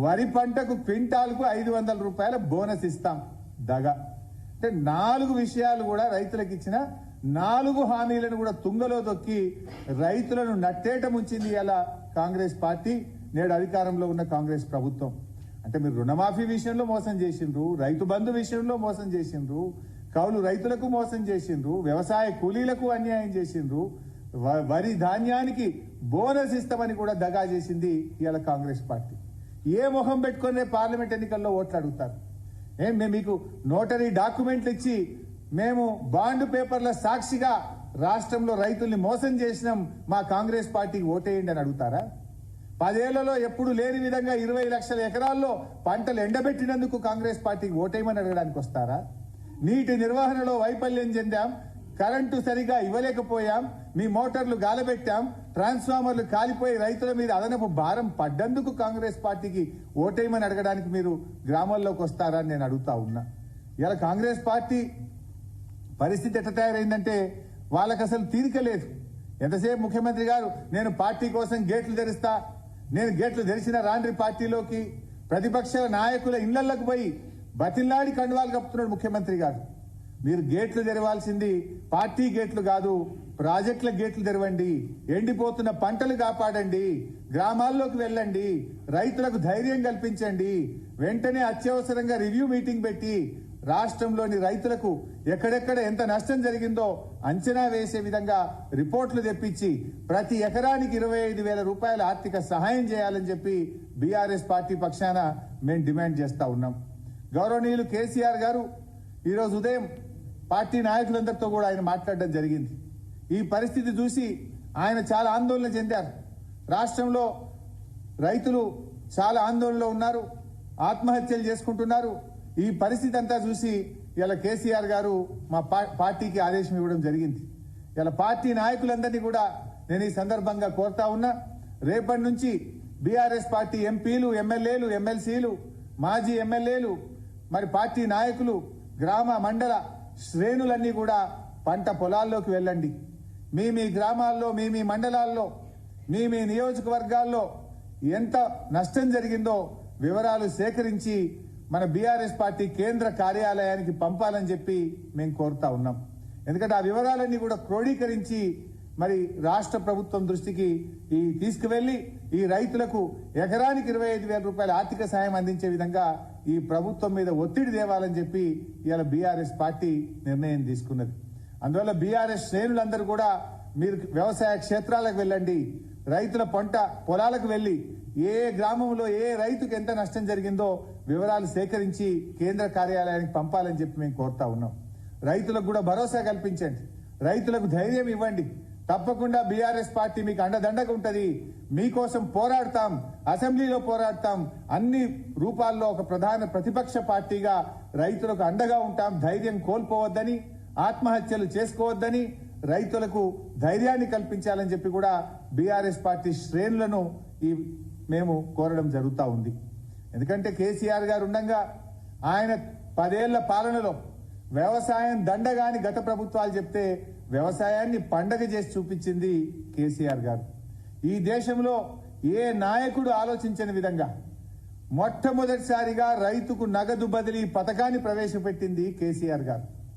వరి పంటకు క్వింటాల్కు 500 రూపాయల బోనస్ ఇస్తాం. దగ అంటే 4 విషయాలు కూడా రైతులకు ఇచ్చిన 4 హామీలను కూడా తుంగలో తొక్కి రైతులను నట్టేట ముంచింది ఇలా కాంగ్రెస్ పార్టీ, నేడు అధికారంలో ఉన్న కాంగ్రెస్ ప్రభుత్వం. అంటే మీరు రుణమాఫీ విషయంలో మోసం చేసిండ్రు, రైతు బంధు విషయంలో మోసం చేసిండ్రు, కౌలు రైతులకు మోసం చేసిండ్రు, వ్యవసాయ కూలీలకు అన్యాయం చేసిండ్రు, వరి ధాన్యానికి బోనస్ ఇస్తామని కూడా దగా చేసింది ఇలా కాంగ్రెస్ పార్టీ. ఏ మొహం పెట్టుకునే పార్లమెంట్ ఎన్నికల్లో ఓట్లు అడుగుతారు? మేము మీకు నోటరీ డాక్యుమెంట్లు ఇచ్చి మేము బాండ్ పేపర్ల సాక్షిగా రాష్ట్రంలో రైతుల్ని మోసం చేసినాం, మా కాంగ్రెస్ పార్టీకి ఓటేయండి అని అడుగుతారా? 10 ఏళ్లలో ఎప్పుడు లేని విధంగా 20 లక్షల ఎకరాల్లో పంటలు ఎండబెట్టినందుకు కాంగ్రెస్ పార్టీకి ఓటేయమని అడగడానికి వస్తారా? నీటి నిర్వహణలో వైఫల్యం చెందాం, కరెంటు సరిగా ఇవ్వలేకపోయాం, మీ మోటార్లు గాలబెట్టాం, ట్రాన్స్ఫార్మర్లు కాలిపోయి రైతుల మీద అదనపు భారం పడ్డందుకు కాంగ్రెస్ పార్టీకి ఓటేయమని అడగడానికి మీరు గ్రామాల్లోకి వస్తారా అని నేను అడుగుతా ఉన్నా. ఇలా కాంగ్రెస్ పార్టీ పరిస్థితి ఎట్లా తయారైందంటే వాళ్ళకి అసలు తీరిక లేదు. ఎంతసేపు ముఖ్యమంత్రి గారు నేను పార్టీ కోసం గేట్లు తెరుస్తా, నేను గేట్లు తెరిచిన రాండ్రి పార్టీలోకి, ప్రతిపక్ష నాయకుల ఇళ్లకు పోయి బతిల్లాడి కండువాలు కప్పుతున్నాడు ముఖ్యమంత్రి గారు. మీరు గేట్లు తెరవాల్సింది పార్టీ గేట్లు కాదు, ప్రాజెక్టుల గేట్లు తెరవండి, ఎండిపోతున్న పంటలు కాపాడండి, గ్రామాల్లోకి వెళ్ళండి, రైతులకు ధైర్యం కల్పించండి, వెంటనే అత్యవసరంగా రివ్యూ మీటింగ్ పెట్టి రాష్ట్రంలోని రైతులకు ఎక్కడెక్కడ ఎంత నష్టం జరిగిందో అంచనా వేసే విధంగా రిపోర్టులు తెప్పించి ప్రతి ఎకరానికి 25,000 రూపాయల ఆర్థిక సహాయం చేయాలని చెప్పి బీఆర్ఎస్ పార్టీ పక్షాన మేము డిమాండ్ చేస్తా ఉన్నాం. గౌరవనీయులు కేసీఆర్ గారు ఈరోజు ఉదయం పార్టీ నాయకులందరితో కూడా ఆయన మాట్లాడడం జరిగింది. ఈ పరిస్థితి చూసి ఆయన చాలా ఆందోళన చెందారు. రాష్ట్రంలో రైతులు చాలా ఆందోళనలో ఉన్నారు, ఆత్మహత్యలు చేసుకుంటున్నారు. ఈ పరిస్థితి అంతా చూసి ఇలా కేసీఆర్ గారు మా పార్టీకి ఆదేశం ఇవ్వడం జరిగింది. ఇలా పార్టీ నాయకులందరినీ కూడా నేను ఈ సందర్భంగా కోరుతా ఉన్నా, రేపటి నుంచి బీఆర్ఎస్ పార్టీ ఎంపీలు, ఎమ్మెల్యేలు, ఎమ్మెల్సీలు, మాజీ ఎమ్మెల్యేలు, మరి పార్టీ నాయకులు, గ్రామ మండల శ్రేణులన్నీ కూడా పంట పొలాల్లోకి వెళ్ళండి. మీ గ్రామాల్లో, మీ మండలాల్లో, మీ నియోజకవర్గాల్లో ఎంత నష్టం జరిగిందో వివరాలు సేకరించి మన బీఆర్ఎస్ పార్టీ కేంద్ర కార్యాలయానికి పంపాలని చెప్పి మేము కోరుతా ఉన్నాం. ఎందుకంటే ఆ వివరాలన్నీ కూడా క్రోడీకరించి మరి రాష్ట్ర ప్రభుత్వం దృష్టికి తీసుకువెళ్లి ఈ రైతులకు ఎకరానికి 25,000 రూపాయల ఆర్థిక సాయం అందించే విధంగా ఈ ప్రభుత్వం మీద ఒత్తిడి తేవాలని చెప్పి ఇవాళ బీఆర్ఎస్ పార్టీ నిర్ణయం తీసుకున్నది. అందువల్ల బీఆర్ఎస్ శ్రేణులందరూ కూడా మీరు వ్యవసాయ క్షేత్రాలకు వెళ్ళండి, రైతుల పంట పొలాలకు వెళ్లి ఏ గ్రామంలో ఏ రైతుకు ఎంత నష్టం జరిగిందో వివరాలు సేకరించి కేంద్ర కార్యాలయానికి పంపాలని చెప్పి మేము కోరుతా ఉన్నాం. రైతులకు కూడా భరోసా కల్పించండి, రైతులకు ధైర్యం ఇవ్వండి. తప్పకుండా బీఆర్ఎస్ పార్టీ మీకు అండదండగా ఉంటది, మీకోసం పోరాడతాం, అసెంబ్లీలో పోరాడతాం, అన్ని రూపాల్లో ఒక ప్రధాన ప్రతిపక్ష పార్టీగా రైతులకు అండగా ఉంటాం. ధైర్యం కోల్పోవద్దని, ఆత్మహత్యలు చేసుకోవద్దని, రైతులకు ధైర్యాన్ని కల్పించాలని చెప్పి కూడా బీఆర్ఎస్ పార్టీ శ్రేణులను మేము కోరడం జరుగుతూ ఉంది. ఎందుకంటే కేసీఆర్ గారు ఉండగా ఆయన 10 ఏళ్ల పాలనలో వ్యవసాయం దండగాని గత ప్రభుత్వాలు చెప్తే వ్యవసాయాన్ని పండగ చేసి చూపించింది కేసీఆర్ గారు. ఈ దేశంలో ఏ నాయకుడు ఆలోచించని విధంగా మొట్టమొదటిసారిగా రైతుకు నగదు బదిలీ పథకాన్ని ప్రవేశపెట్టింది కేసీఆర్ గారు.